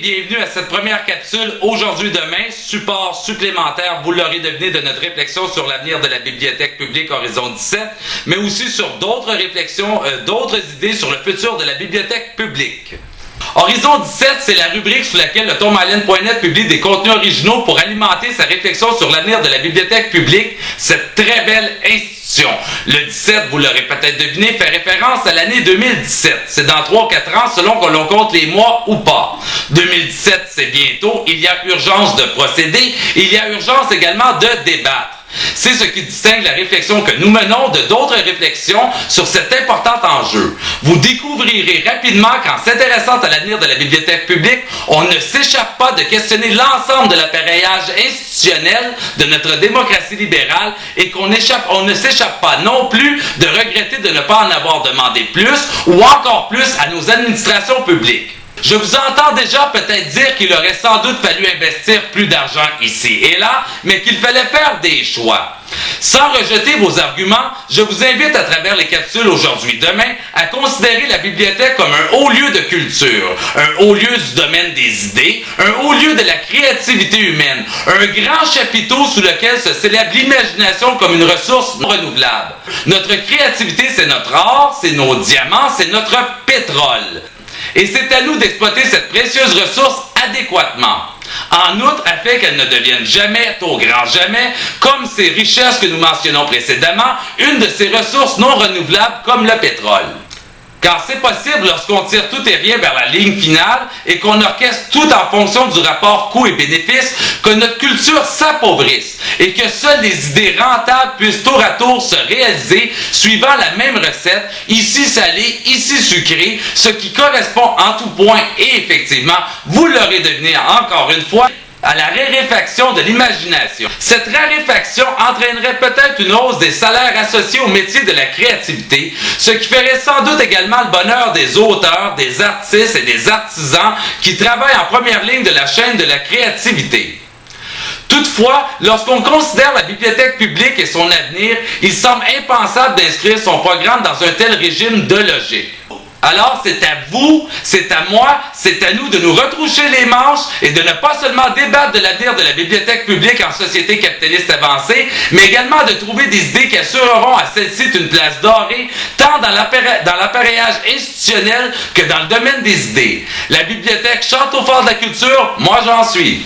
bienvenue à cette première capsule Aujourd'hui-Demain, support supplémentaire, vous l'aurez deviné, de notre réflexion sur l'avenir de la bibliothèque publique Horizon 17, mais aussi sur d'autres réflexions, d'autres idées sur le futur de la bibliothèque publique. Horizon 17, c'est la rubrique sous laquelle le tourmalène.net publie des contenus originaux pour alimenter sa réflexion sur l'avenir de la bibliothèque publique, cette très belle institution. Le 17, vous l'aurez peut-être deviné, fait référence à l'année 2017. C'est dans 3 ou 4 ans, selon que l'on compte les mois ou pas. 2017, c'est bientôt. Il y a urgence de procéder. Il y a urgence également de débattre. C'est ce qui distingue la réflexion que nous menons de d'autres réflexions sur cet important enjeu. Vous découvrirez rapidement qu'en s'intéressant à l'avenir de la bibliothèque publique, on ne s'échappe pas de questionner l'ensemble de l'appareillage institutionnel de notre démocratie libérale et qu'on ne s'échappe pas non plus de regretter de ne pas en avoir demandé plus ou encore plus à nos administrations publiques. Je vous entends déjà peut-être dire qu'il aurait sans doute fallu investir plus d'argent ici et là, mais qu'il fallait faire des choix. Sans rejeter vos arguments, je vous invite à travers les capsules Aujourd'hui-Demain à considérer la bibliothèque comme un haut lieu de culture, un haut lieu du domaine des idées, un haut lieu de la créativité humaine, un grand chapiteau sous lequel se célèbre l'imagination comme une ressource non renouvelable. Notre créativité, c'est notre or, c'est nos diamants, c'est notre pétrole. Et c'est à nous d'exploiter cette précieuse ressource adéquatement. En outre, afin qu'elle ne devienne jamais, au grand jamais, comme ces richesses que nous mentionnons précédemment, une de ces ressources non renouvelables comme le pétrole. Car c'est possible lorsqu'on tire tout et rien vers la ligne finale et qu'on orchestre tout en fonction du rapport coût et bénéfice, que notre culture s'appauvrisse et que seules les idées rentables puissent tour à tour se réaliser suivant la même recette, ici salée, ici sucrée, ce qui correspond en tout point et effectivement, vous l'aurez deviné encore une fois, à la raréfaction de l'imagination. Cette raréfaction entraînerait peut-être une hausse des salaires associés au métier de la créativité, ce qui ferait sans doute également le bonheur des auteurs, des artistes et des artisans qui travaillent en première ligne de la chaîne de la créativité. Toutefois, lorsqu'on considère la bibliothèque publique et son avenir, il semble impensable d'inscrire son programme dans un tel régime de logique. Alors, c'est à vous, c'est à moi, c'est à nous de nous retroucher les manches et de ne pas seulement débattre de l'avenir de la bibliothèque publique en société capitaliste avancée, mais également de trouver des idées qui assureront à celle-ci une place dorée, tant dans l'appareillage institutionnel que dans le domaine des idées. La bibliothèque chante au fort de la culture, moi j'en suis.